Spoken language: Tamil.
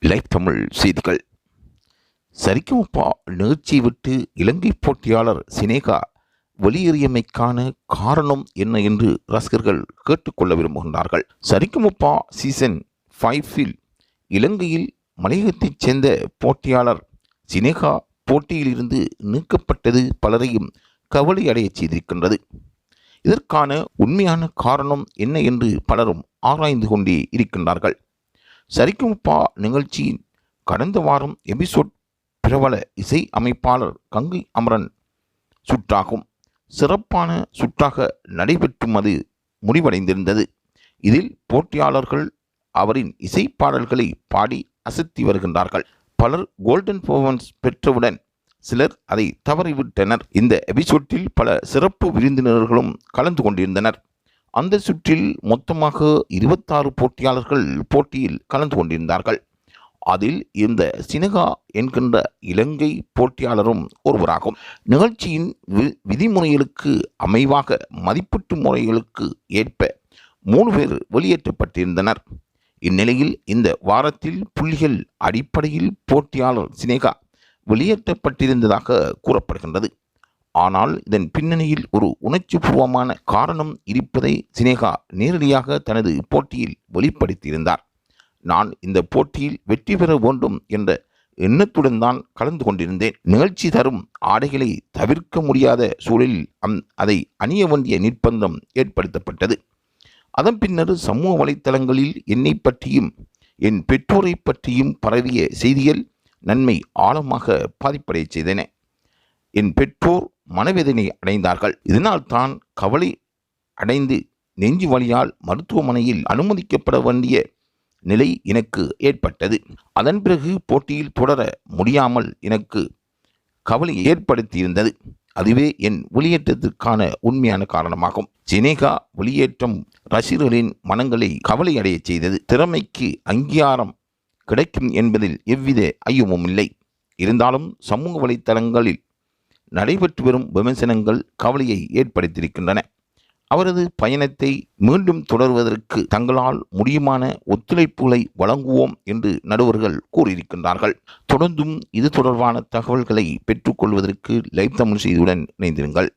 லைவ் தமிழ் செய்திகள். சரிகமபா நிகழ்ச்சியை விட்டு இலங்கை போட்டியாளர் சினேகா வெளியேறியமைக்கான காரணம் என்ன என்று ரசிகர்கள் கேட்டுக்கொள்ள விரும்புகின்றார்கள். சரிகமபா சீசன் 5 இலங்கையில் மலையகத்தைச் சேர்ந்த போட்டியாளர் சினேகா போட்டியில் இருந்து நீக்கப்பட்டது பலரையும் கவலை அடையச் செய்திருக்கின்றது. இதற்கான உண்மையான காரணம் என்ன என்று பலரும் ஆராய்ந்து கொண்டே இருக்கின்றார்கள். சரிகமபா நிகழ்ச்சியின் கடந்த வாரம் எபிசோட் பிரபல இசை அமைப்பாளர் கங்கை அமரன் சுற்றாகும். சிறப்பான சுற்றாக நடைபெற்றும் அது முடிவடைந்திருந்தது. இதில் போட்டியாளர்கள் அவரின் இசை பாடல்களை பாடி அசத்தி வருகின்றார்கள். பலர் கோல்டன் பெர்ஃபார்மன்ஸ் பெற்றவுடன் சிலர் அதை தவறிவிட்டனர். இந்த எபிசோட்டில் பல சிறப்பு விருந்தினர்களும் கலந்து கொண்டிருந்தனர். அந்த சுற்றில் மொத்தமாக 26 போட்டியாளர்கள் போட்டியில் கலந்து கொண்டிருந்தார்கள். அதில் இந்த சினேகா என்கின்ற இலங்கை போட்டியாளரும் ஒருவராகும். நிகழ்ச்சியின் விதிமுறைகளுக்கு அமைவாக மதிப்பீட்டு முறைகளுக்கு ஏற்ப 3 பேர் வெளியேற்றப்பட்டிருந்தனர். இந்நிலையில் இந்த வாரத்தில் புள்ளிகள் அடிப்படையில் போட்டியாளர் சினேகா வெளியேற்றப்பட்டிருந்ததாக கூறப்படுகின்றது. ஆனால் இதன் பின்னணியில் ஒரு உணர்ச்சிபூர்வமான காரணம் இருப்பதை சினேகா நேரடியாக தனது போட்டியில் வெளிப்படுத்தியிருந்தார். நான் இந்த போட்டியில் வெற்றி பெற வேண்டும் என்ற எண்ணத்துடன் தான் கலந்து கொண்டிருந்தேன். நிகழ்ச்சி தரும் ஆடைகளை தவிர்க்க முடியாத சூழலில் அதை அணிய வேண்டிய நிர்பந்தம் ஏற்படுத்தப்பட்டது. அதன் பின்னர் சமூக வலைத்தளங்களில் என்னை பற்றியும் என் பெற்றோரை பற்றியும் பரவிய செய்திகள் நன்மை ஆழமாக பாதிப்படைய செய்தன. என் பெற்றோர் மனவேதனை அடைந்தார்கள். இதனால் தான் கவலை அடைந்து நெஞ்சு வலியால் மருத்துவமனையில் அனுமதிக்கப்பட வேண்டிய நிலை எனக்கு ஏற்பட்டது. அதன் பிறகு போட்டியில் தொடர முடியாமல் எனக்கு கவலை ஏற்படுத்தியிருந்தது. அதுவே என் வெளியேற்றத்திற்கான உண்மையான காரணமாகும். சினேகா வெளியேற்றம் ரசிகர்களின் மனங்களை கவலை அடைய செய்தது. திறமைக்கு அங்கீகாரம் கிடைக்கும் என்பதில் எவ்வித ஐயமும் இல்லை. இருந்தாலும் சமூக வலைத்தளங்களில் நடைபெற்று வரும் விமர்சனங்கள் கவலையை ஏற்படுத்தியிருக்கின்றன. அவரது பயணத்தை மீண்டும் தொடர்வதற்கு தங்களால் முடியுமான ஒத்துழைப்புகளை வழங்குவோம் என்று நடுவர்கள் கூறியிருக்கின்றார்கள். தொடர்ந்தும் இது தொடர்பான தகவல்களை பெற்றுக்கொள்வதற்கு லைவ் தமிழ் செய்தியுடன் இணைந்திருங்கள்.